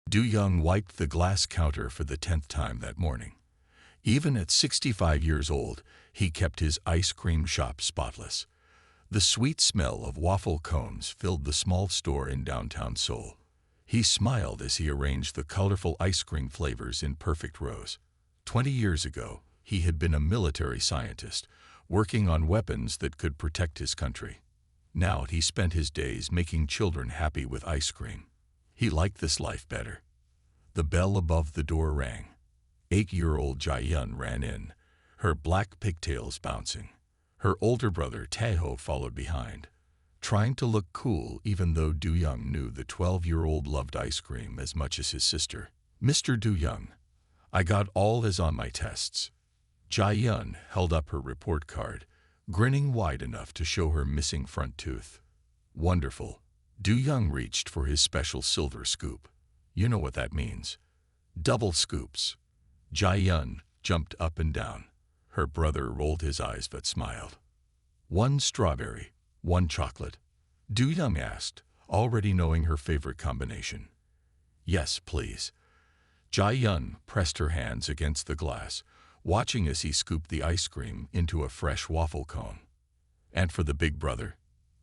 Du Young wiped the glass counter for the 10th time that morning. Even at 65 years old, he kept his ice cream shop spotless. The sweet smell of waffle cones filled the small store in downtown Seoul. He smiled as he arranged the colorful ice cream flavors in perfect rows. 20 years ago, he had been a military scientist, working on weapons that could protect his country. Now he spent his days making children happy with ice cream. He liked this life better. The bell above the door rang. 8-year-old Jae-yun ran in, her black pigtails bouncing. Her older brother Tae-ho followed behind, trying to look cool even though Du Young knew the 12-year-old loved ice cream as much as his sister. "Mr. Du Young, I got all A's on my tests." Jae-yun held up her report card, grinning wide enough to show her missing front tooth. "Wonderful." Du Young reached for his special silver scoop. "You know what that means. Double scoops." Jae-yun jumped up and down. Her brother rolled his eyes but smiled. "One strawberry, one chocolate?" Du Young asked, already knowing her favorite combination. "Yes, please." Jae-yun pressed her hands against the glass, watching as he scooped the ice cream into a fresh waffle cone. "And for the big brother?"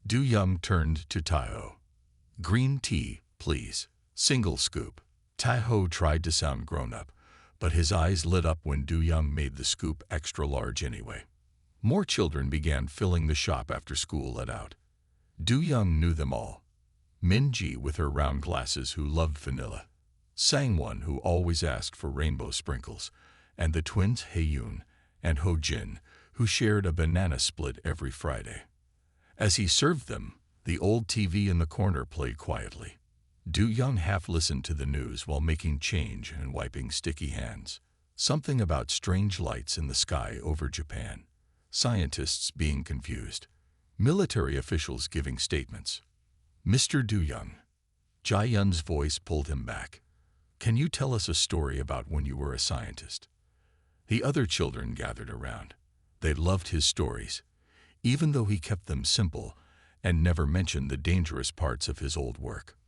Du Young turned to Tae-ho. "Green tea, please. Single scoop." Tae-ho tried to sound grown-up, but his eyes lit up when Du Young made the scoop extra large anyway. More children began filling the shop after school let out. Du Young knew them all. Min-ji with her round glasses who loved vanilla. Sang-won who always asked for rainbow sprinkles, and the twins Hae-yoon and Ho-jin who shared a banana split every Friday. As he served them, the old TV in the corner played quietly. Du Young half listened to the news while making change and wiping sticky hands. Something about strange lights in the sky over Japan. Scientists being confused. Military officials giving statements. "Mr. Du Young." Jae-yun's voice pulled him back. "Can you tell us a story about when you were a scientist?" The other children gathered around. They loved his stories, even though he kept them simple and never mentioned the dangerous parts of his old work.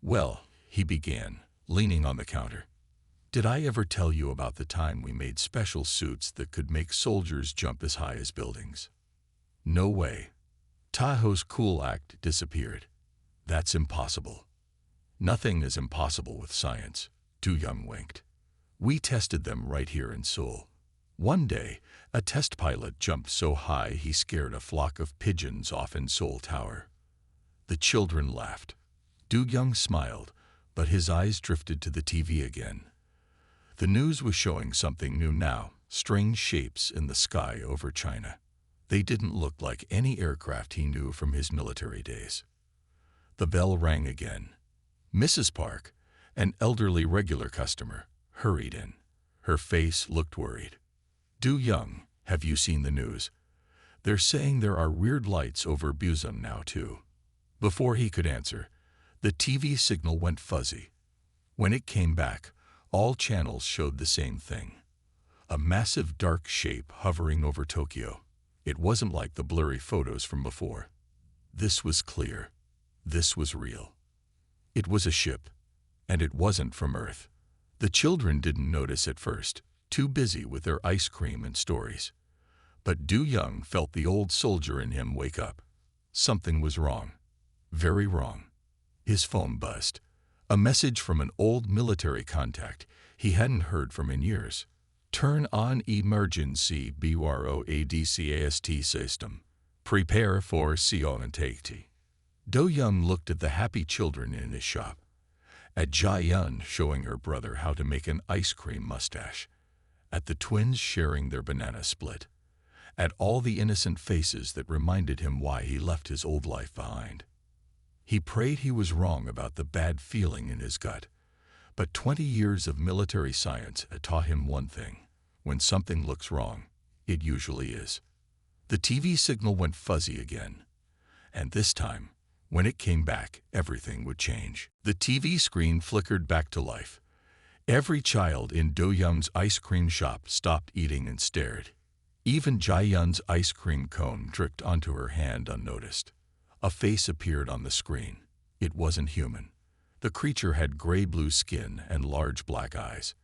"Well," he began, leaning on the counter. "Did I ever tell you about the time we made special suits that could make soldiers jump as high as buildings?" "No way." Tae-ho's cool act disappeared. "That's impossible." "Nothing is impossible with science," Du Young winked. "We tested them right here in Seoul. One day, a test pilot jumped so high he scared a flock of pigeons off in Seoul Tower." The children laughed. Du Young smiled, but his eyes drifted to the TV again. The news was showing something new now, strange shapes in the sky over China. They didn't look like any aircraft he knew from his military days. The bell rang again. Mrs. Park, an elderly regular customer, hurried in. Her face looked worried. "Du Young, have you seen the news? They're saying there are weird lights over Busan now too." Before he could answer, the TV signal went fuzzy. When it came back, all channels showed the same thing. A massive dark shape hovering over Tokyo. It wasn't like the blurry photos from before. This was clear. This was real. It was a ship, and it wasn't from Earth. The children didn't notice at first, too busy with their ice cream and stories. But Du Young felt the old soldier in him wake up. Something was wrong. Very wrong. His phone buzzed. A message from an old military contact he hadn't heard from in years. "Turn on emergency broadcast system. Prepare for CONTACT." Du Young looked at the happy children in his shop. At Jae-yun showing her brother how to make an ice cream mustache. At the twins sharing their banana split. At all the innocent faces that reminded him why he left his old life behind. He prayed he was wrong about the bad feeling in his gut. But 20 years of military science had taught him one thing. When something looks wrong, it usually is. The TV signal went fuzzy again. And this time, when it came back, everything would change. The TV screen flickered back to life. Every child in Do Young's ice cream shop stopped eating and stared. Even Jae-yun's ice cream cone dripped onto her hand unnoticed. A face appeared on the screen. It wasn't human. The creature had gray-blue skin and large black eyes.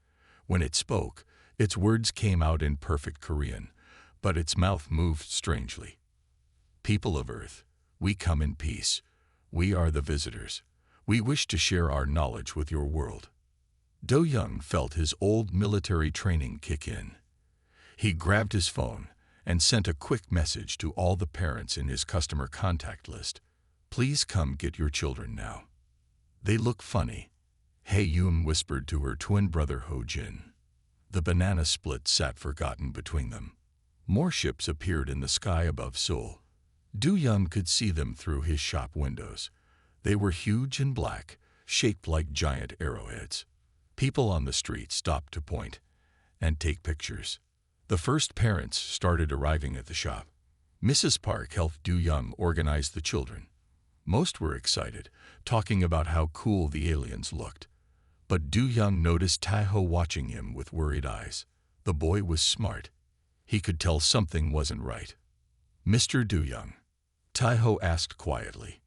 When it spoke, its words came out in perfect Korean, but its mouth moved strangely. People of Earth, we come in peace. We are the visitors. We wish to share our knowledge with your world. Do Young felt his old military training kick in. He grabbed his phone and sent a quick message to all the parents in his customer contact list. Please come get your children now. They look funny. Hae Yoon whispered to her twin brother Ho Jin. The banana split sat forgotten between them. More ships appeared in the sky above Seoul. Do Young could see them through his shop windows. They were huge and black, shaped like giant arrowheads. People on the street stopped to point and take pictures. The first parents started arriving at the shop. Mrs. Park helped Do Young organize the children. Most were excited, talking about how cool the aliens looked. But Do Young noticed Tae-ho watching him with worried eyes. The boy was smart. He could tell something wasn't right. Mr. Do Young, Tae-ho asked quietly,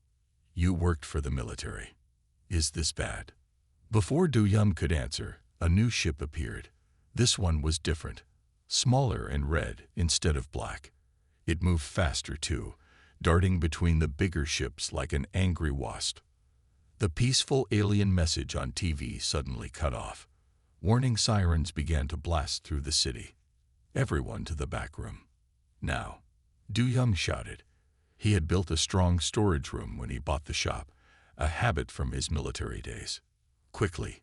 you worked for the military. Is this bad? Before Do Young could answer, a new ship appeared. This one was different, smaller and red instead of black. It moved faster too, darting between the bigger ships like an angry wasp. The peaceful alien message on TV suddenly cut off. Warning sirens began to blast through the city. Everyone to the back room. Now, Do Young shouted. He had built a strong storage room when he bought the shop, a habit from his military days. Quickly,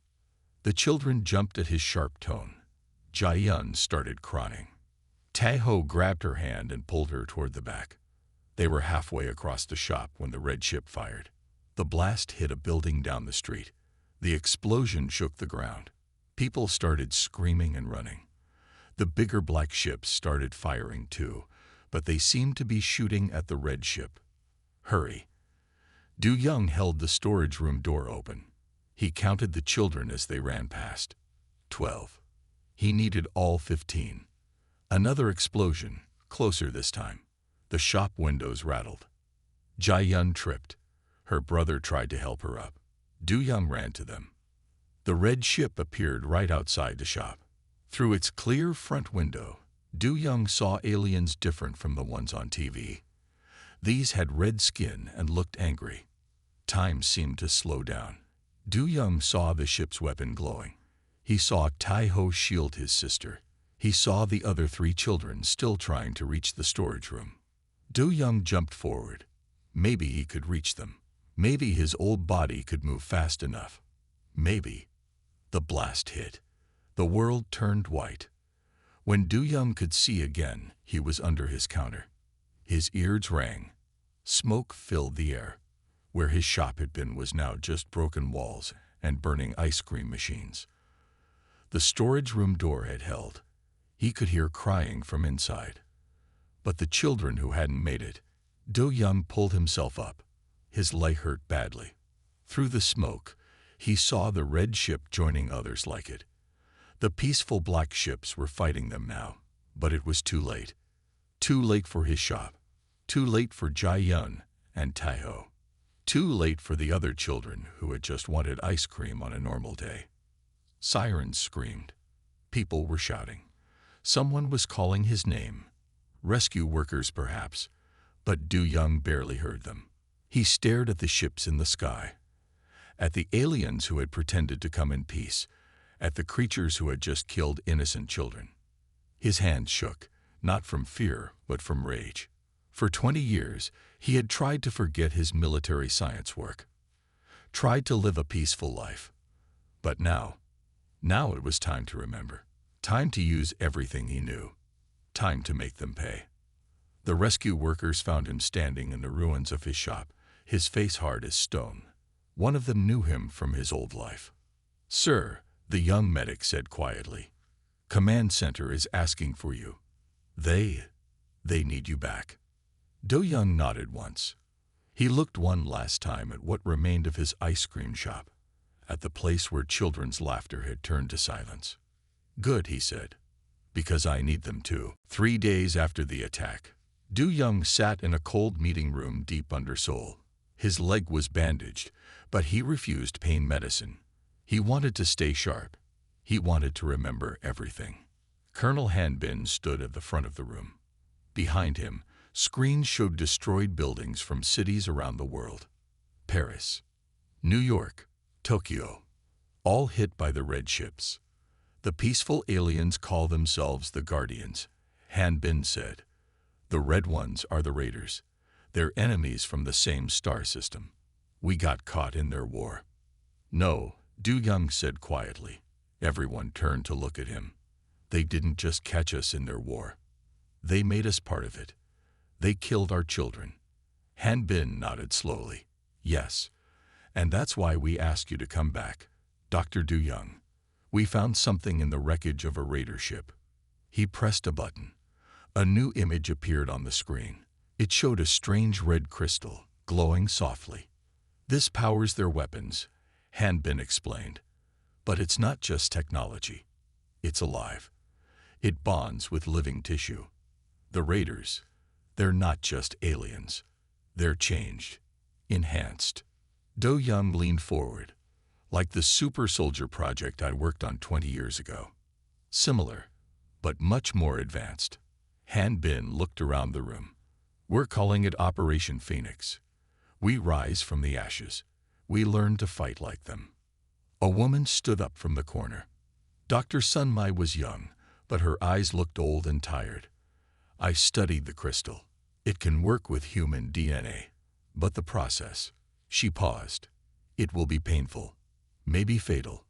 the children jumped at his sharp tone. Jae-yun started crying. Tae-ho grabbed her hand and pulled her toward the back. They were halfway across the shop when the red ship fired. The blast hit a building down the street. The explosion shook the ground. People started screaming and running. The bigger black ships started firing too, but they seemed to be shooting at the red ship. Hurry. Do Young held the storage room door open. He counted the children as they ran past. 12. He needed all 15. Another explosion, closer this time. The shop windows rattled. Jae-yun tripped. Her brother tried to help her up. Do Young ran to them. The red ship appeared right outside the shop. Through its clear front window, Do Young saw aliens different from the ones on TV. These had red skin and looked angry. Time seemed to slow down. Do Young saw the ship's weapon glowing. He saw Tae-ho shield his sister. He saw the other 3 children still trying to reach the storage room. Do Young jumped forward. Maybe he could reach them. Maybe his old body could move fast enough. Maybe. The blast hit. The world turned white. When Do Young could see again, he was under his counter. His ears rang. Smoke filled the air. Where his shop had been was now just broken walls and burning ice cream machines. The storage room door had held. He could hear crying from inside. But the children who hadn't made it, Do Young pulled himself up. His leg hurt badly. Through the smoke, he saw the red ship joining others like it. The peaceful black ships were fighting them now, but it was too late. Too late for his shop. Too late for Jae-yun and Tae-ho. Too late for the other children who had just wanted ice cream on a normal day. Sirens screamed. People were shouting. Someone was calling his name. Rescue workers, perhaps, but Do Young barely heard them. He stared at the ships in the sky, at the aliens who had pretended to come in peace, at the creatures who had just killed innocent children. His hands shook, not from fear, but from rage. For 20 years, he had tried to forget his military science work, tried to live a peaceful life. But now it was time to remember, time to use everything he knew, time to make them pay. The rescue workers found him standing in the ruins of his shop, his face hard as stone. One of them knew him from his old life. "Sir," the young medic said quietly, "Command Center is asking for you. They need you back." Do Young nodded once. He looked one last time at what remained of his ice cream shop, at the place where children's laughter had turned to silence. "Good," he said, "because I need them too." 3 days after the attack, Do Young sat in a cold meeting room deep under Seoul. His leg was bandaged, but he refused pain medicine. He wanted to stay sharp. He wanted to remember everything. Colonel Hanbin stood at the front of the room. Behind him, screens showed destroyed buildings from cities around the world. Paris, New York, Tokyo, all hit by the red ships. The peaceful aliens call themselves the Guardians, Hanbin said. The red ones are the raiders. They're enemies from the same star system. We got caught in their war. No, Du Young said quietly. Everyone turned to look at him. They didn't just catch us in their war. They made us part of it. They killed our children. Hanbin nodded slowly. Yes, and that's why we asked you to come back, Dr. Du Young. We found something in the wreckage of a raider ship. He pressed a button. A new image appeared on the screen. It showed a strange red crystal, glowing softly. This powers their weapons, Hanbin explained. But it's not just technology. It's alive. It bonds with living tissue. The raiders, they're not just aliens. They're changed, enhanced. Do Young leaned forward, like the super soldier project I worked on 20 years ago. Similar, but much more advanced. Hanbin looked around the room. We're calling it Operation Phoenix. We rise from the ashes. We learn to fight like them. A woman stood up from the corner. Dr. Sunmai was young, but her eyes looked old and tired. I studied the crystal. It can work with human DNA. But the process, she paused. It will be painful, maybe fatal.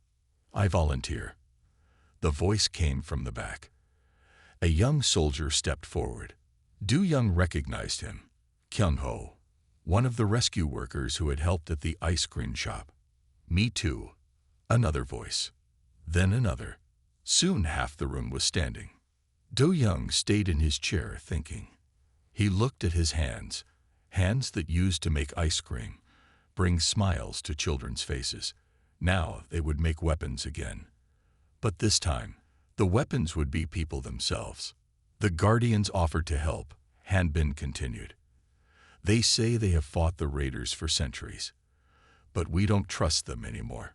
I volunteer. The voice came from the back. A young soldier stepped forward. Du Young recognized him. Kyung-ho, one of the rescue workers who had helped at the ice cream shop. Me too. Another voice. Then another. Soon half the room was standing. Do Young stayed in his chair thinking. He looked at his hands, hands that used to make ice cream, bring smiles to children's faces. Now they would make weapons again. But this time, the weapons would be people themselves. The Guardians offered to help, Hanbin continued. They say they have fought the raiders for centuries. But we don't trust them anymore.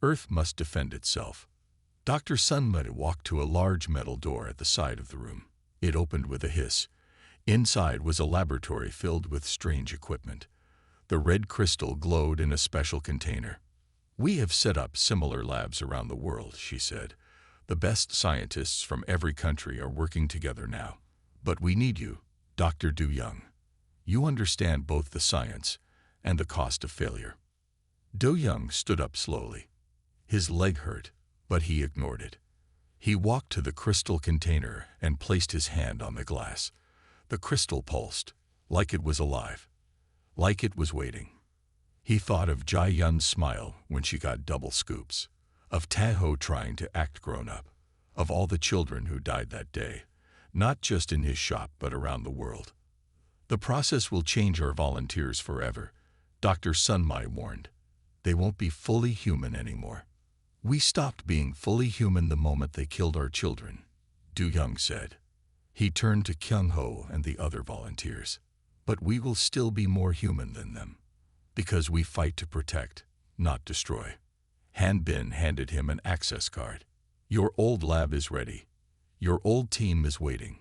Earth must defend itself. Dr. Sunmud walked to a large metal door at the side of the room. It opened with a hiss. Inside was a laboratory filled with strange equipment. The red crystal glowed in a special container. We have set up similar labs around the world, she said. The best scientists from every country are working together now. But we need you, Dr. Du Young. You understand both the science and the cost of failure. Do Young stood up slowly. His leg hurt, but he ignored it. He walked to the crystal container and placed his hand on the glass. The crystal pulsed, like it was alive, like it was waiting. He thought of Jai Yun's smile when she got double scoops, of Taho trying to act grown-up, of all the children who died that day, not just in his shop but around the world. The process will change our volunteers forever, Dr. Sunmai warned. They won't be fully human anymore. We stopped being fully human the moment they killed our children, Du Young said. He turned to Kyung-ho and the other volunteers. But we will still be more human than them, because we fight to protect, not destroy. Hanbin handed him an access card. Your old lab is ready. Your old team is waiting.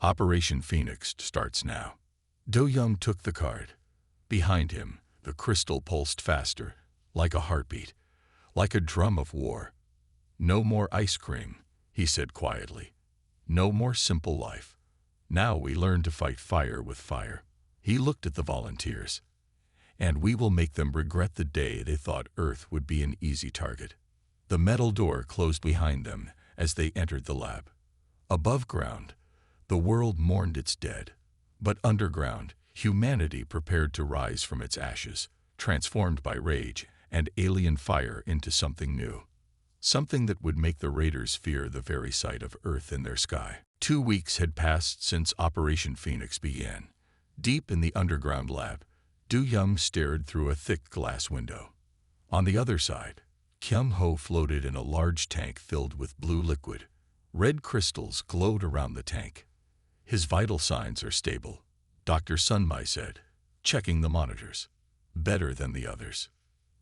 Operation Phoenix starts now. Do Young took the card. Behind him, the crystal pulsed faster, like a heartbeat, like a drum of war. No more ice cream, he said quietly. No more simple life. Now we learn to fight fire with fire. He looked at the volunteers. And we will make them regret the day they thought Earth would be an easy target. The metal door closed behind them as they entered the lab. Above ground, the world mourned its dead. But underground, humanity prepared to rise from its ashes, transformed by rage and alien fire into something new. Something that would make the raiders fear the very sight of Earth in their sky. 2 weeks had passed since Operation Phoenix began. Deep in the underground lab, Du Young stared through a thick glass window. On the other side, Kyung-ho floated in a large tank filled with blue liquid. Red crystals glowed around the tank. His vital signs are stable, Dr. Sunmai said, checking the monitors. Better than the others.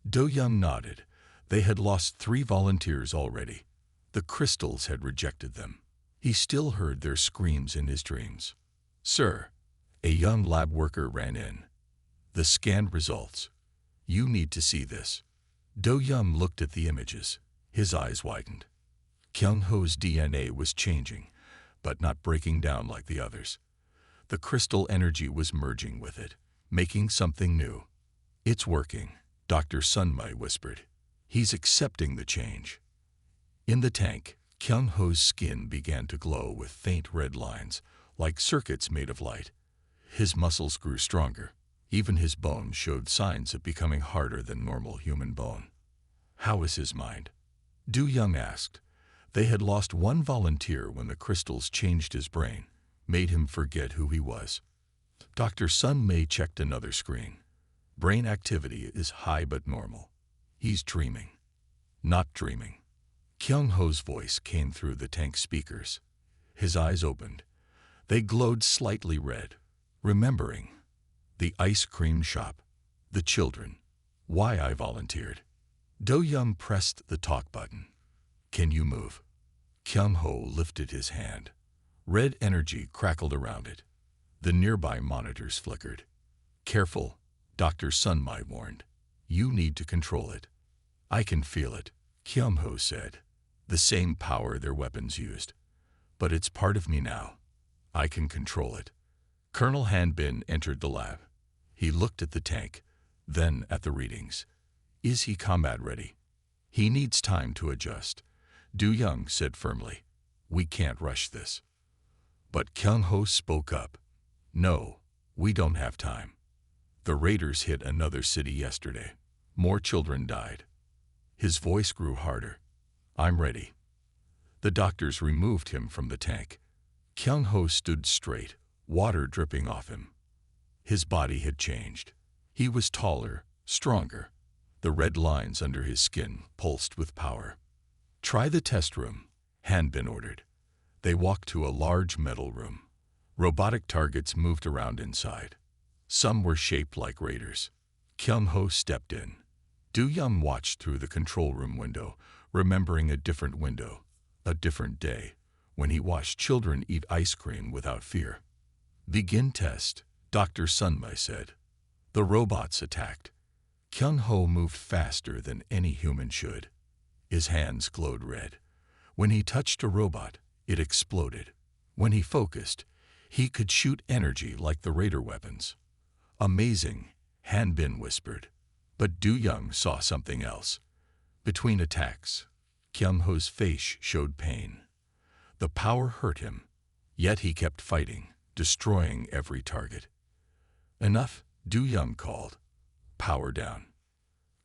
Do Young nodded. They had lost 3 volunteers already. The crystals had rejected them. He still heard their screams in his dreams. "Sir," a young lab worker ran in. "The scan results. You need to see this." Do Young looked at the images. His eyes widened. Kyung Ho's DNA was changing, but not breaking down like the others. The crystal energy was merging with it, making something new. "It's working," Dr. Sunmai whispered. "He's accepting the change." In the tank, Kyung Ho's skin began to glow with faint red lines, like circuits made of light. His muscles grew stronger. Even his bones showed signs of becoming harder than normal human bone. "How is his mind?" Do Young asked. They had lost 1 volunteer when the crystals changed his brain, made him forget who he was. Dr. Sun Mei checked another screen. "Brain activity is high but normal. He's dreaming." "Not dreaming." Kyung Ho's voice came through the tank speakers. His eyes opened. They glowed slightly red, remembering. The ice cream shop. The children. Why I volunteered. Do Young pressed the talk button. "Can you move?" Kyung Ho lifted his hand. Red energy crackled around it. The nearby monitors flickered. "Careful," Dr. Sunmai warned. "You need to control it." "I can feel it," Kyung Ho said. "The same power their weapons used. But it's part of me now. I can control it." Colonel Hanbin entered the lab. He looked at the tank, then at the readings. "Is he combat ready?" "He needs time to adjust," Du Young said firmly. "We can't rush this." But Kyung Ho spoke up. "No, we don't have time. The raiders hit another city yesterday. More children died." His voice grew harder. "I'm ready." The doctors removed him from the tank. Kyung Ho stood straight, water dripping off him. His body had changed. He was taller, stronger. The red lines under his skin pulsed with power. "Try the test room," Hanbin ordered. They walked to a large metal room. Robotic targets moved around inside. Some were shaped like raiders. Kyung Ho stepped in. Du Young watched through the control room window, remembering a different window, a different day, when he watched children eat ice cream without fear. "Begin test," Dr. Sunmai said. The robots attacked. Kyung Ho moved faster than any human should. His hands glowed red. When he touched a robot, it exploded. When he focused, he could shoot energy like the raider weapons. "Amazing," Hanbin whispered. But Du Young saw something else. Between attacks, Kyung Ho's face showed pain. The power hurt him, yet he kept fighting, destroying every target. "Enough," Du Young called. "Power down."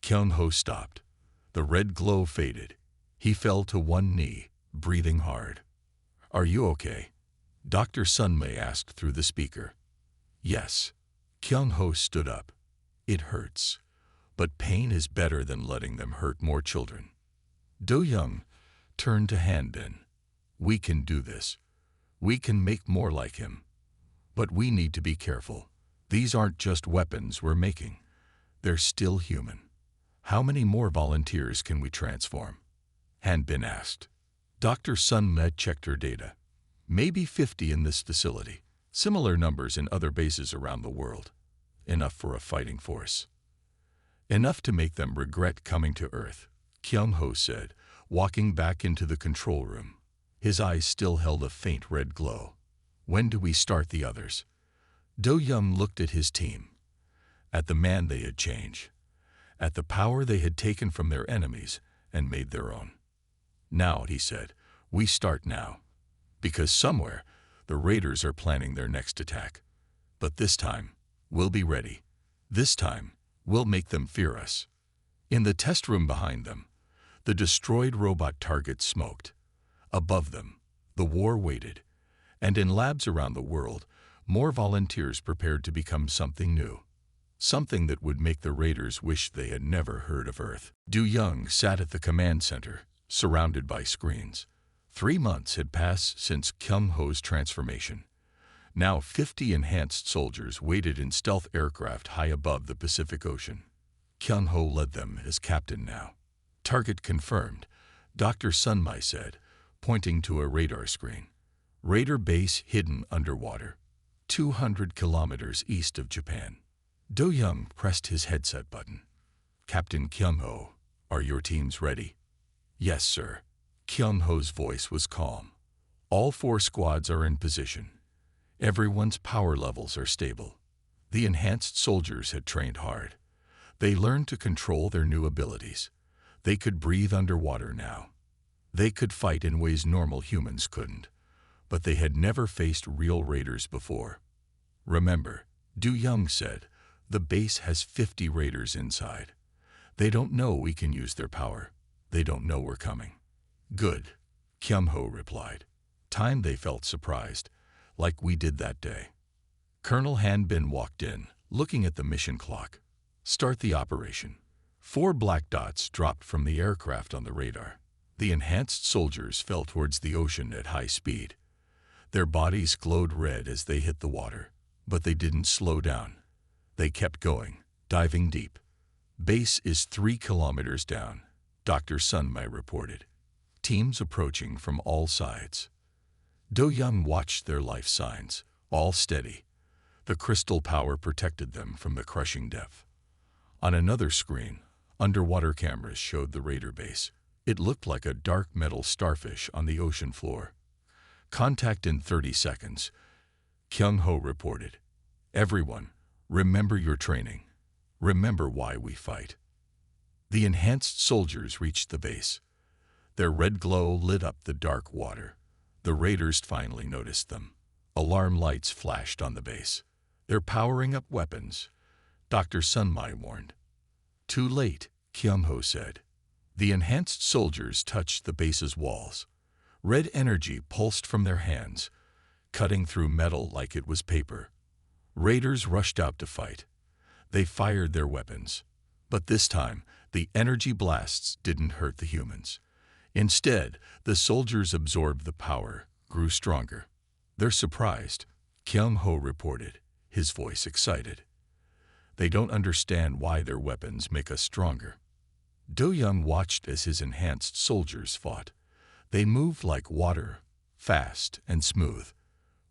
Kyung Ho stopped. The red glow faded. He fell to one knee, breathing hard. "Are you okay?" Dr. Sunmei asked through the speaker. "Yes." Kyung Ho stood up. "It hurts. But pain is better than letting them hurt more children." Do Young turned to Hanbin. "We can do this. We can make more like him. But we need to be careful. These aren't just weapons we're making. They're still human. How many more volunteers can we transform?" Hanbin asked. Dr. Sunmet checked her data. "Maybe 50 in this facility. Similar numbers in other bases around the world. Enough for a fighting force." "Enough to make them regret coming to Earth," Kyung Ho said, walking back into the control room. His eyes still held a faint red glow. "When do we start the others?" Do Young looked at his team. At the man they had changed. At the power they had taken from their enemies and made their own. "Now," he said, "we start now. Because somewhere, the raiders are planning their next attack. But this time, we'll be ready. This time, we'll make them fear us." In the test room behind them, the destroyed robot targets smoked. Above them, the war waited. And in labs around the world, more volunteers prepared to become something new. Something that would make the raiders wish they had never heard of Earth. Du Young sat at the command center, surrounded by screens. 3 months had passed since Kyung Ho's transformation. Now 50 enhanced soldiers waited in stealth aircraft high above the Pacific Ocean. Kyung-ho led them as captain now. Target confirmed, Dr. Sunmai said, pointing to a radar screen. Raider base hidden underwater, 200 kilometers east of Japan. Do-young pressed his headset button. Captain Kyung-ho, are your teams ready? Yes, sir. Kyung-ho's voice was calm. All 4 squads are in position. Everyone's power levels are stable. The enhanced soldiers had trained hard. They learned to control their new abilities. They could breathe underwater now. They could fight in ways normal humans couldn't. But they had never faced real raiders before. Remember, Do-young said, the base has 50 raiders inside. They don't know we can use their power. They don't know we're coming. Good, Kyung-ho replied. Time they felt surprised, like we did that day. Colonel Han-bin walked in, looking at the mission clock. Start the operation. 4 black dots dropped from the aircraft on the radar. The enhanced soldiers fell towards the ocean at high speed. Their bodies glowed red as they hit the water, but they didn't slow down. They kept going, diving deep. Base is 3 kilometers down, Dr. Sunmai reported. Teams approaching from all sides. Do-young watched their life signs, all steady. The crystal power protected them from the crushing depth. On another screen, underwater cameras showed the raider base. It looked like a dark metal starfish on the ocean floor. Contact in 30 seconds, Kyung-ho reported. Everyone, remember your training. Remember why we fight. The enhanced soldiers reached the base. Their red glow lit up the dark water. The raiders finally noticed them. Alarm lights flashed on the base. They're powering up weapons, Dr. Sunmai warned. Too late, Kyung-ho said. The enhanced soldiers touched the base's walls. Red energy pulsed from their hands, cutting through metal like it was paper. Raiders rushed out to fight. They fired their weapons. But this time, the energy blasts didn't hurt the humans. Instead, the soldiers absorbed the power, grew stronger. They're surprised, Kyung-ho reported, his voice excited. They don't understand why their weapons make us stronger. Do-young watched as his enhanced soldiers fought. They moved like water, fast and smooth.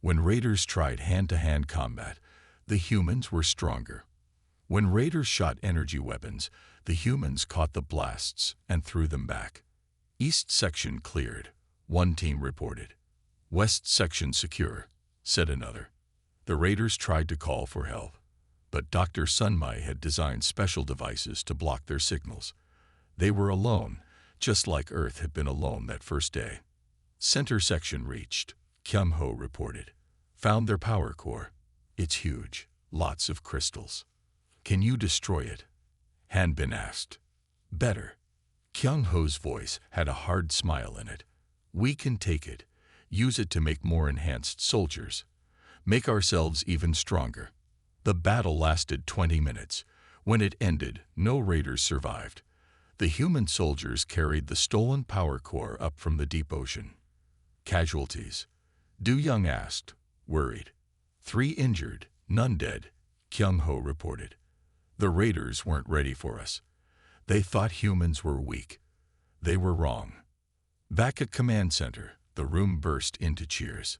When raiders tried hand-to-hand combat, the humans were stronger. When raiders shot energy weapons, the humans caught the blasts and threw them back. East section cleared, one team reported. West section secure, said another. The raiders tried to call for help, but Dr. Sunmai had designed special devices to block their signals. They were alone, just like Earth had been alone that first day. Center section reached, Kyung-ho reported. Found their power core. It's huge, lots of crystals. Can you destroy it? Han-bin asked. Better. Kyung-ho's voice had a hard smile in it. We can take it, use it to make more enhanced soldiers, make ourselves even stronger. The battle lasted 20 minutes. When it ended, no raiders survived. The human soldiers carried the stolen power core up from the deep ocean. Casualties? Do-young asked, worried. 3 injured, none dead, Kyung-ho reported. The raiders weren't ready for us. They thought humans were weak. They were wrong. Back at command center, the room burst into cheers.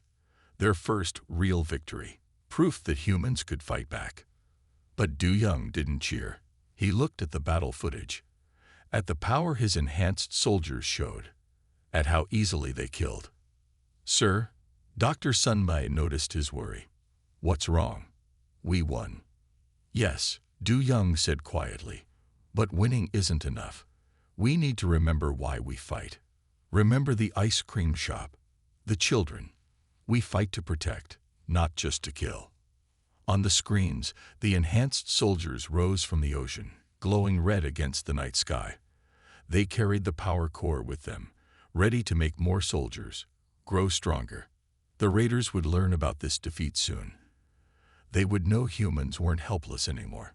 Their first real victory, proof that humans could fight back. But Do-young didn't cheer. He looked at the battle footage, at the power his enhanced soldiers showed, at how easily they killed. Sir, Dr. Sunmai noticed his worry. What's wrong? We won. Yes, Do-young said quietly. But winning isn't enough. We need to remember why we fight. Remember the ice cream shop, the children. We fight to protect, not just to kill. On the screens, the enhanced soldiers rose from the ocean, glowing red against the night sky. They carried the power core with them, ready to make more soldiers, grow stronger. The raiders would learn about this defeat soon. They would know humans weren't helpless anymore.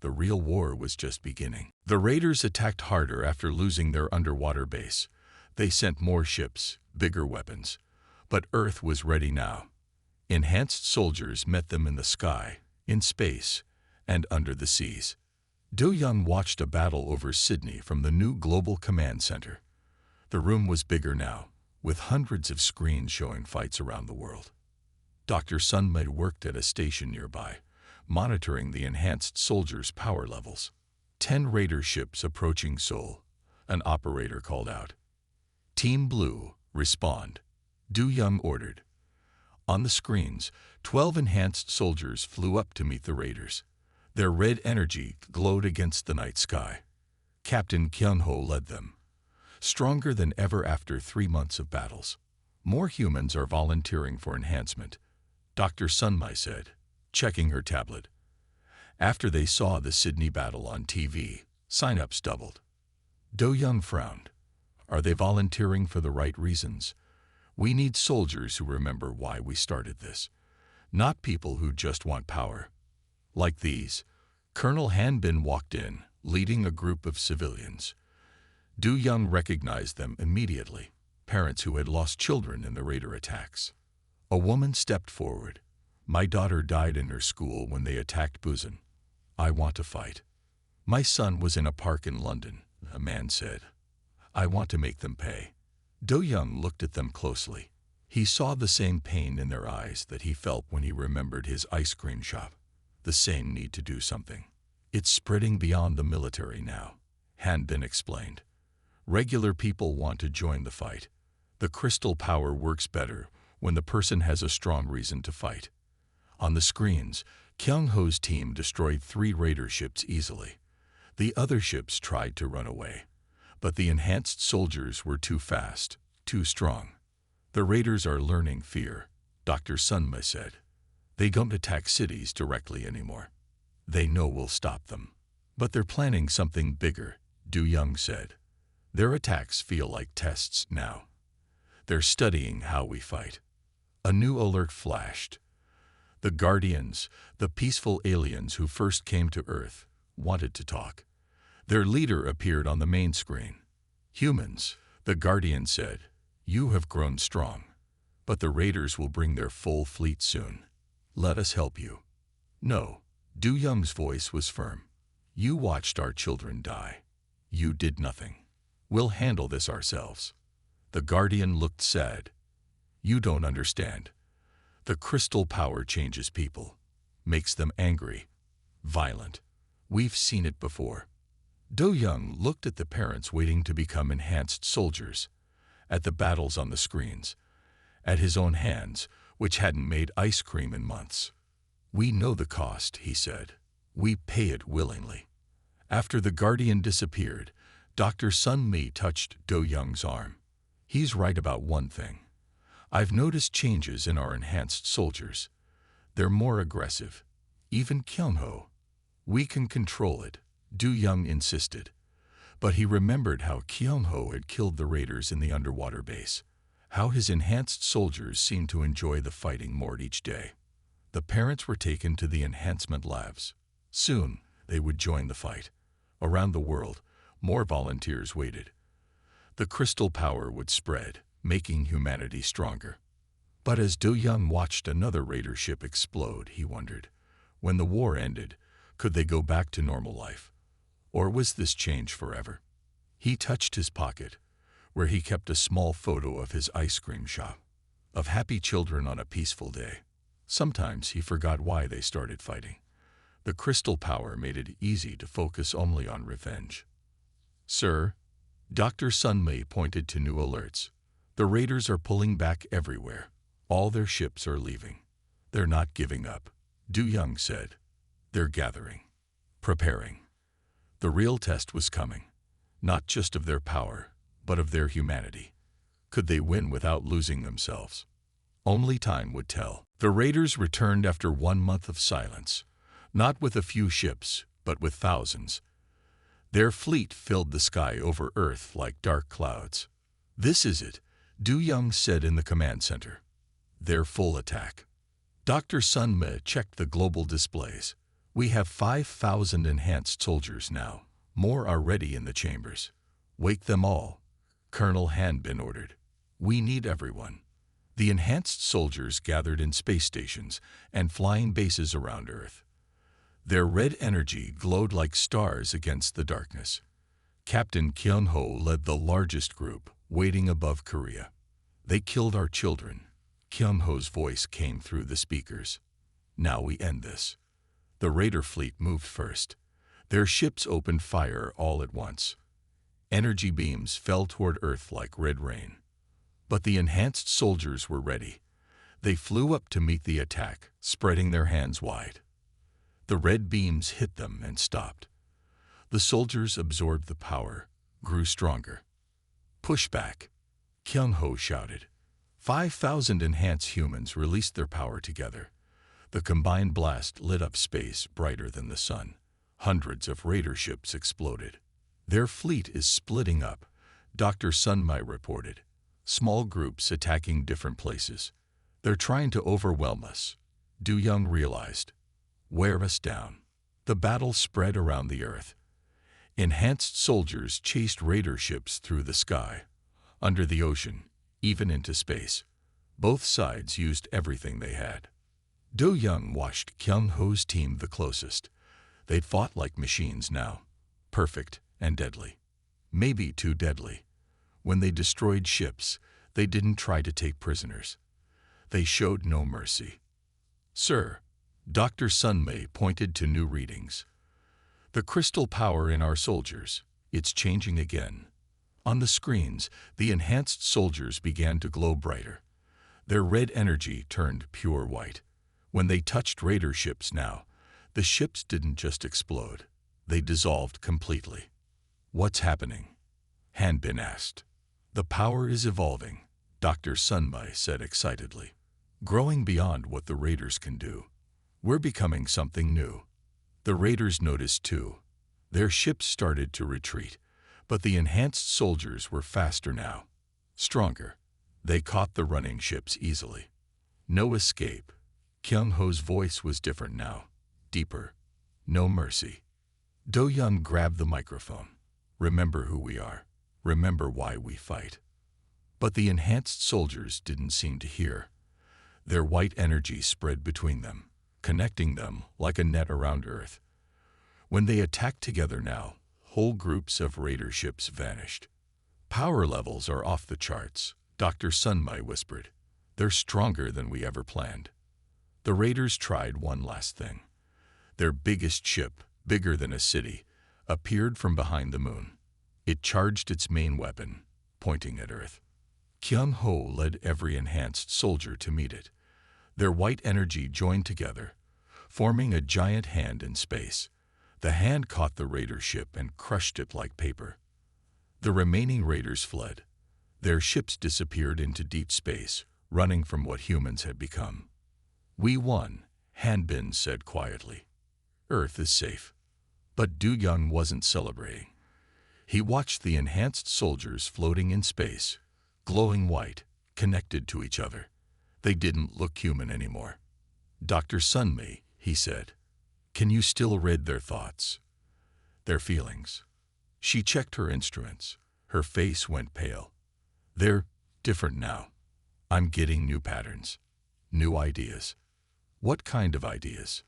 The real war was just beginning. The raiders attacked harder after losing their underwater base. They sent more ships, bigger weapons. But Earth was ready now. Enhanced soldiers met them in the sky, in space, and under the seas. Do Young watched a battle over Sydney from the new Global Command Center. The room was bigger now, with hundreds of screens showing fights around the world. Dr. Sunmei worked at a station nearby, monitoring the enhanced soldiers' power levels. 10 raider ships approaching Seoul, an operator called out. Team Blue, respond, Do Young ordered. On the screens, 12 enhanced soldiers flew up to meet the raiders. Their red energy glowed against the night sky. Captain Kyung-ho led them. Stronger than ever after 3 months of battles. More humans are volunteering for enhancement, Dr. Sunmai said, checking her tablet. After they saw the Sydney battle on TV, sign-ups doubled. Do Young frowned. Are they volunteering for the right reasons? We need soldiers who remember why we started this, not people who just want power. Like these, Colonel Hanbin walked in, leading a group of civilians. Do Young recognized them immediately, parents who had lost children in the raider attacks. A woman stepped forward. My daughter died in her school when they attacked Busan. I want to fight. My son was in a park in London, a man said. I want to make them pay. Do Young looked at them closely. He saw the same pain in their eyes that he felt when he remembered his ice cream shop. The same need to do something. It's spreading beyond the military now, Hanbin explained. Regular people want to join the fight. The crystal power works better when the person has a strong reason to fight. On the screens, Kyung-ho's team destroyed 3 raider ships easily. The other ships tried to run away, but the enhanced soldiers were too fast, too strong. The raiders are learning fear, Dr. Sunma said. They don't attack cities directly anymore. They know we'll stop them. But they're planning something bigger, Do Young said. Their attacks feel like tests now. They're studying how we fight. A new alert flashed. The Guardians, the peaceful aliens who first came to Earth, wanted to talk. Their leader appeared on the main screen. Humans, the Guardian said, you have grown strong, but the raiders will bring their full fleet soon. Let us help you. No, Do Young's voice was firm. You watched our children die. You did nothing. We'll handle this ourselves. The Guardian looked sad. You don't understand. The crystal power changes people, makes them angry, violent. We've seen it before. Do Young looked at the parents waiting to become enhanced soldiers, at the battles on the screens, at his own hands, which hadn't made ice cream in months. We know the cost, he said. We pay it willingly. After the Guardian disappeared, Dr. Sun Mi touched Do Young's arm. He's right about one thing. I've noticed changes in our enhanced soldiers. They're more aggressive. Even Kyung-ho. We can control it, Do Young insisted. But he remembered how Kyung-ho had killed the raiders in the underwater base, how his enhanced soldiers seemed to enjoy the fighting more each day. The parents were taken to the enhancement labs. Soon, they would join the fight. Around the world, more volunteers waited. The crystal power would spread, making humanity stronger. But as Do Young watched another raider ship explode, he wondered, when the war ended, could they go back to normal life? Or was this change forever? He touched his pocket, where he kept a small photo of his ice cream shop, of happy children on a peaceful day. Sometimes he forgot why they started fighting. The crystal power made it easy to focus only on revenge. Sir, Dr. Sunmei pointed to new alerts. The raiders are pulling back everywhere. All their ships are leaving. They're not giving up, Do Young said. They're gathering, preparing. The real test was coming, not just of their power, but of their humanity. Could they win without losing themselves? Only time would tell. The raiders returned after 1 month of silence, not with a few ships, but with thousands. Their fleet filled the sky over Earth like dark clouds. This is it, Do Young said in the command center. Their full attack. Dr. Sunme checked the global displays. We have 5,000 enhanced soldiers now. More are ready in the chambers. Wake them all, Colonel Hanbin ordered. We need everyone. The enhanced soldiers gathered in space stations and flying bases around Earth. Their red energy glowed like stars against the darkness. Captain Kyung-ho led the largest group, waiting above Korea. "They killed our children." Kyung-ho's voice came through the speakers. "Now we end this." The raider fleet moved first. Their ships opened fire all at once. Energy beams fell toward Earth like red rain. But the enhanced soldiers were ready. They flew up to meet the attack, spreading their hands wide. The red beams hit them and stopped. The soldiers absorbed the power, grew stronger. "Push back," Kyung-ho shouted. 5,000 enhanced humans released their power together. The combined blast lit up space brighter than the sun. Hundreds of raider ships exploded. "Their fleet is splitting up," Dr. Sunmai reported. "Small groups attacking different places. They're trying to overwhelm us," Du Young realized. "Wear us down." The battle spread around the Earth. Enhanced soldiers chased raider ships through the sky, under the ocean, even into space. Both sides used everything they had. Do Young watched Kyung-ho's team the closest. They'd fought like machines now, perfect and deadly. Maybe too deadly. When they destroyed ships, they didn't try to take prisoners. They showed no mercy. "Sir," Dr. Sunmei pointed to new readings. "The crystal power in our soldiers, it's changing again." On the screens, the enhanced soldiers began to glow brighter. Their red energy turned pure white. When they touched raider ships now, the ships didn't just explode. They dissolved completely. "What's happening?" Hanbin asked. "The power is evolving," Dr. Sunmai said excitedly. "Growing beyond what the raiders can do. We're becoming something new." The raiders noticed too. Their ships started to retreat, but the enhanced soldiers were faster now, stronger. They caught the running ships easily. No escape. Kyung-ho's voice was different now, deeper. No mercy. Do Young grabbed the microphone. "Remember who we are. Remember why we fight." But the enhanced soldiers didn't seem to hear. Their white energy spread between them, connecting them like a net around Earth. When they attacked together now, whole groups of raider ships vanished. "Power levels are off the charts," Dr. Sunmai whispered. "They're stronger than we ever planned." The raiders tried one last thing. Their biggest ship, bigger than a city, appeared from behind the moon. It charged its main weapon, pointing at Earth. Kyung-ho led every enhanced soldier to meet it. Their white energy joined together, forming a giant hand in space. The hand caught the raider ship and crushed it like paper. The remaining raiders fled. Their ships disappeared into deep space, running from what humans had become. "We won," Hanbin said quietly. "Earth is safe." But Du Young wasn't celebrating. He watched the enhanced soldiers floating in space, glowing white, connected to each other. They didn't look human anymore. "Dr. Sunmei," he said, "can you still read their thoughts? Their feelings?" She checked her instruments. Her face went pale. "They're different now. I'm getting new patterns, new ideas." "What kind of ideas?"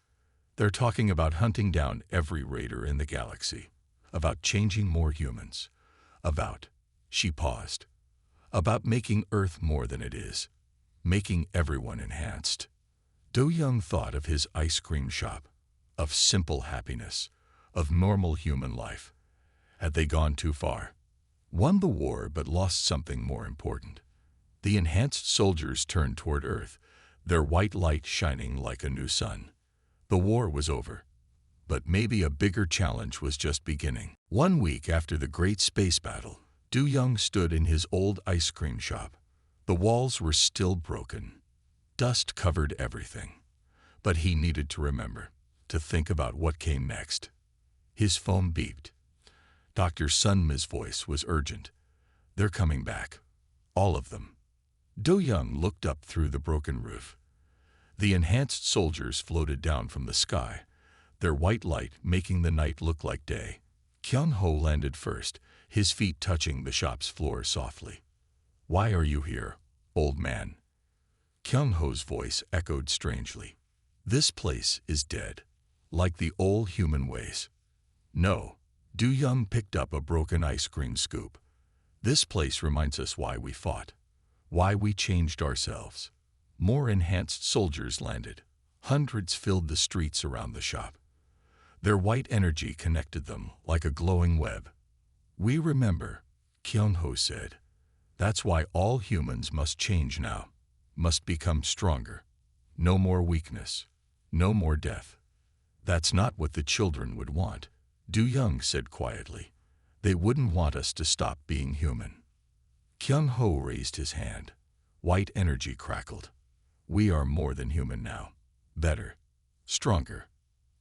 "They're talking about hunting down every raider in the galaxy, about changing more humans, about," she paused, "about making Earth more than it is, making everyone enhanced." Do Young thought of his ice cream shop, of simple happiness, of normal human life. Had they gone too far? Won the war but lost something more important. The enhanced soldiers turned toward Earth, their white light shining like a new sun. The war was over, but maybe a bigger challenge was just beginning. 1 week after the great space battle, Du Young stood in his old ice cream shop. The walls were still broken. Dust covered everything. But he needed to remember, to think about what came next. His phone beeped. Dr. Sunmai's voice was urgent. "They're coming back. All of them." Do Young looked up through the broken roof. The enhanced soldiers floated down from the sky, their white light making the night look like day. Kyung-ho landed first, his feet touching the shop's floor softly. "Why are you here, old man?" Kyung-ho's voice echoed strangely. This place is dead, like the old human ways. No. Do-young picked up a broken ice cream scoop. This place reminds us why we fought, why we changed ourselves. More enhanced soldiers landed. Hundreds filled the streets around the shop. Their white energy connected them like a glowing web. We remember, Kyung-ho said. That's why all humans must change now, must become stronger. No more weakness, no more death. That's not what the children would want, Do-young said quietly. They wouldn't want us to stop being human. Kyung-ho raised his hand. White energy crackled. We are more than human now. Better. Stronger.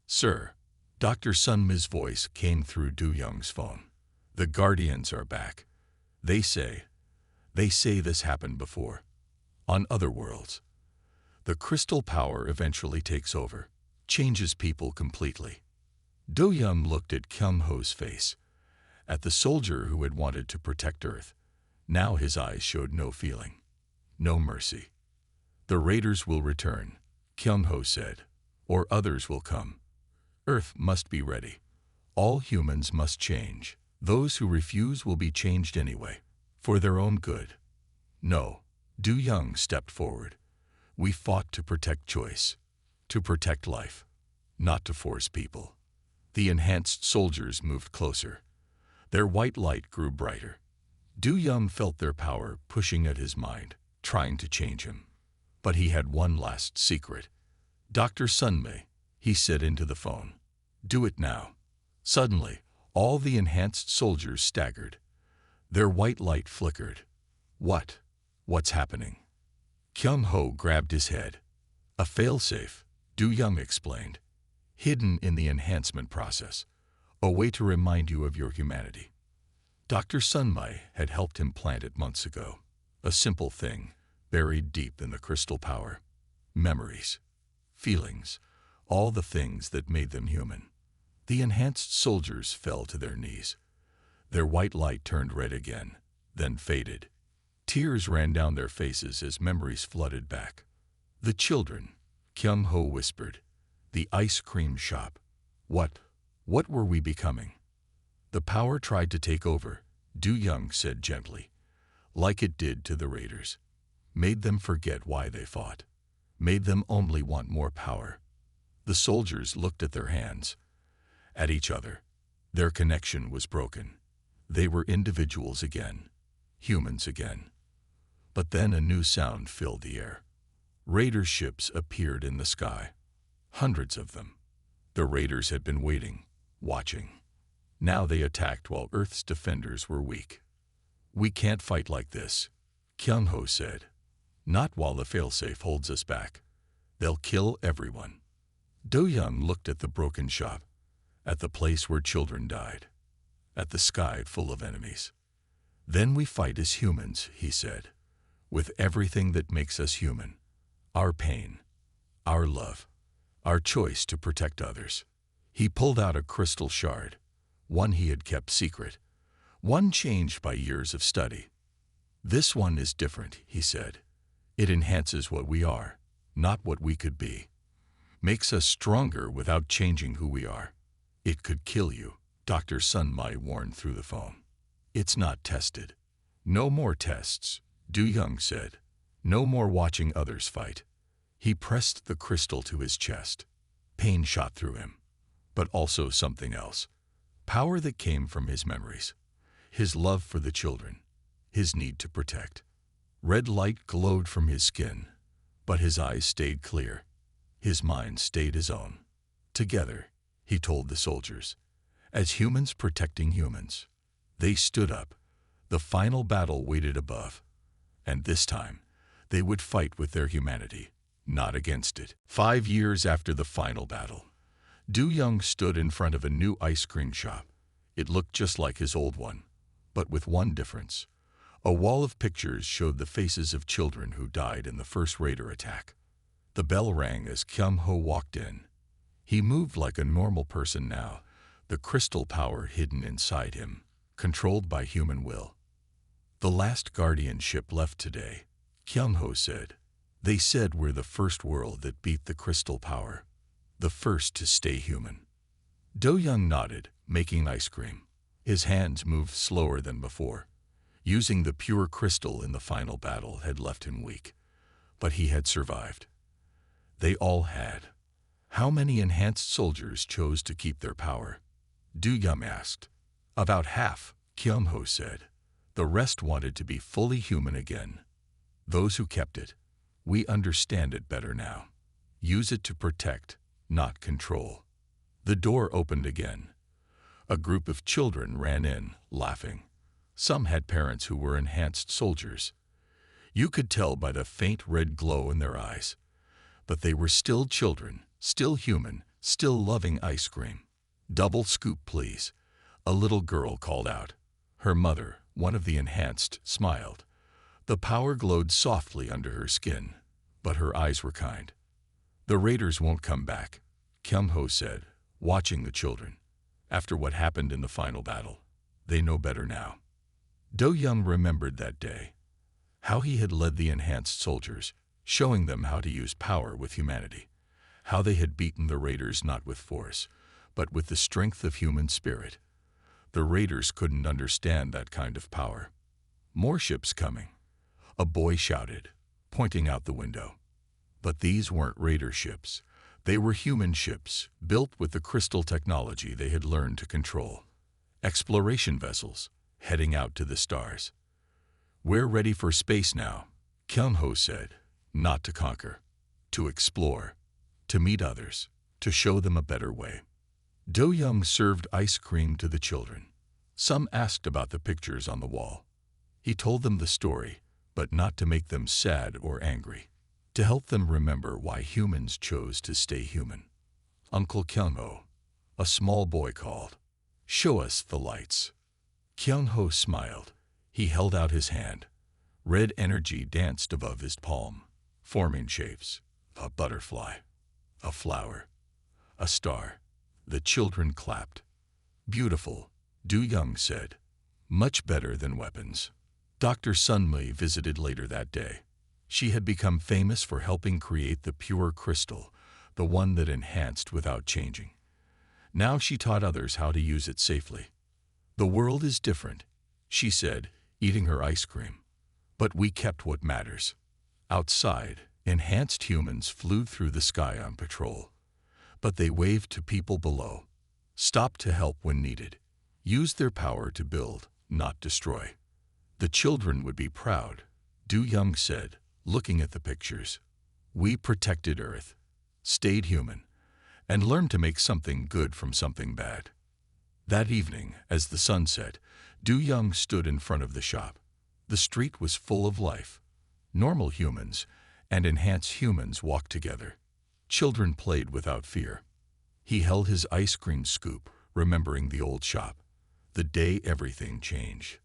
Sir. Dr. Sunmi's voice came through Do-young's phone. The Guardians are back. They say this happened before. On other worlds. The crystal power eventually takes over, changes people completely. Do-young looked at Kyung-ho's face, at the soldier who had wanted to protect Earth. Now his eyes showed no feeling, no mercy. The raiders will return, Kyung-ho said, or others will come. Earth must be ready. All humans must change. Those who refuse will be changed anyway, for their own good. No, Do-young stepped forward. We fought to protect choice, to protect life, not to force people. The enhanced soldiers moved closer. Their white light grew brighter. Do-young felt their power pushing at his mind, trying to change him. But he had one last secret. Dr. Sunmi, he said into the phone. Do it now. Suddenly, all the enhanced soldiers staggered. Their white light flickered. What? What's happening? Kyung-ho grabbed his head. A failsafe, Do-young explained. Hidden in the enhancement process. A way to remind you of your humanity. Dr. Sunmi had helped him plant it months ago. A simple thing, buried deep in the crystal power. Memories. Feelings. All the things that made them human. The enhanced soldiers fell to their knees. Their white light turned red again, then faded. Tears ran down their faces as memories flooded back. The children, Kyung-ho whispered. The ice cream shop. What were we becoming? The power tried to take over, Do-young said gently, like it did to the raiders. Made them forget why they fought. Made them only want more power. The soldiers looked at their hands, at each other. Their connection was broken. They were individuals again, humans again. But then a new sound filled the air. Raider ships appeared in the sky. Hundreds of them. The raiders had been waiting, watching. Now they attacked while Earth's defenders were weak. We can't fight like this, Kyung-ho said. Not while the failsafe holds us back. They'll kill everyone. Do-young looked at the broken shop, at the place where children died, at the sky full of enemies. Then we fight as humans, he said, with everything that makes us human. Our pain, our love, our choice to protect others. He pulled out a crystal shard, one he had kept secret, one changed by years of study. This one is different, he said. It enhances what we are, not what we could be. Makes us stronger without changing who we are. It could kill you, Dr. Sunmi warned through the phone. It's not tested. No more tests, Do-young said. No more watching others fight. He pressed the crystal to his chest. Pain shot through him. But also something else. Power that came from his memories. His love for the children. His need to protect. Red light glowed from his skin. But his eyes stayed clear. His mind stayed his own. Together, he told the soldiers. As humans protecting humans. They stood up. The final battle waited above. And this time, they would fight with their humanity, not against it. 5 years after the final battle, Do-young stood in front of a new ice cream shop. It looked just like his old one, but with one difference. A wall of pictures showed the faces of children who died in the first raider attack. The bell rang as Kyung-ho walked in. He moved like a normal person now, the crystal power hidden inside him, controlled by human will. The last guardian ship left today, Kyung-ho said. They said we're the first world that beat the crystal power, the first to stay human. Do Young nodded, making ice cream. His hands moved slower than before. Using the pure crystal in the final battle had left him weak. But he had survived. They all had. How many enhanced soldiers chose to keep their power? Du Yum asked. About half, Kyung Ho said. The rest wanted to be fully human again. Those who kept it. We understand it better now. Use it to protect, not control. The door opened again. A group of children ran in, laughing. Some had parents who were enhanced soldiers. You could tell by the faint red glow in their eyes. But they were still children, still human, still loving ice cream. Double scoop, please. A little girl called out. Her mother, one of the enhanced, smiled. The power glowed softly under her skin, but her eyes were kind. The raiders won't come back, Kyung Ho said, watching the children. After what happened in the final battle, they know better now. Do Young remembered that day, how he had led the enhanced soldiers, showing them how to use power with humanity, how they had beaten the raiders not with force, but with the strength of human spirit. The raiders couldn't understand that kind of power. More ships coming, a boy shouted, pointing out the window. But these weren't raider ships. They were human ships, built with the crystal technology they had learned to control. Exploration vessels, heading out to the stars. We're ready for space now, Kyung Ho said. Not to conquer, to explore, to meet others, to show them a better way. Do Young served ice cream to the children. Some asked about the pictures on the wall. He told them the story, but not to make them sad or angry, to help them remember why humans chose to stay human. Uncle Kyung Ho, a small boy, called. Show us the lights. Kyung Ho smiled. He held out his hand. Red energy danced above his palm, forming shapes. A butterfly, a flower, a star. The children clapped. Beautiful, Du Young said. Much better than weapons. Dr. Sunmi visited later that day. She had become famous for helping create the pure crystal, the one that enhanced without changing. Now she taught others how to use it safely. The world is different, she said, eating her ice cream. But we kept what matters. Outside, enhanced humans flew through the sky on patrol. But they waved to people below, stopped to help when needed, used their power to build, not destroy. The children would be proud, Du Young said, looking at the pictures. We protected Earth, stayed human, and learned to make something good from something bad. That evening, as the sun set, Du Young stood in front of the shop. The street was full of life. Normal humans and enhanced humans walked together. Children played without fear. He held his ice cream scoop, remembering the old shop, the day everything changed,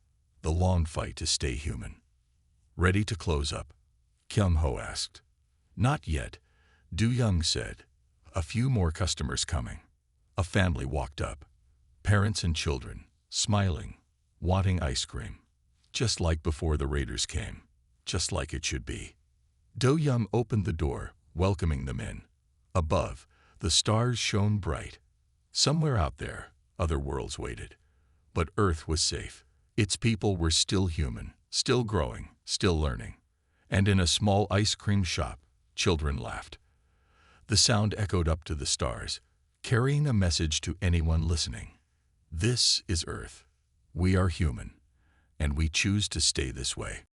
the long fight to stay human. Ready to close up? Kyung Ho asked. Not yet, Du Young said. A few more customers coming. A family walked up. Parents and children, smiling, wanting ice cream. Just like before the raiders came, just like it should be. Do Young opened the door, welcoming them in. Above, the stars shone bright. Somewhere out there, other worlds waited. But Earth was safe. Its people were still human, still growing, still learning. And in a small ice cream shop, children laughed. The sound echoed up to the stars, carrying a message to anyone listening. This is Earth. We are human, and we choose to stay this way.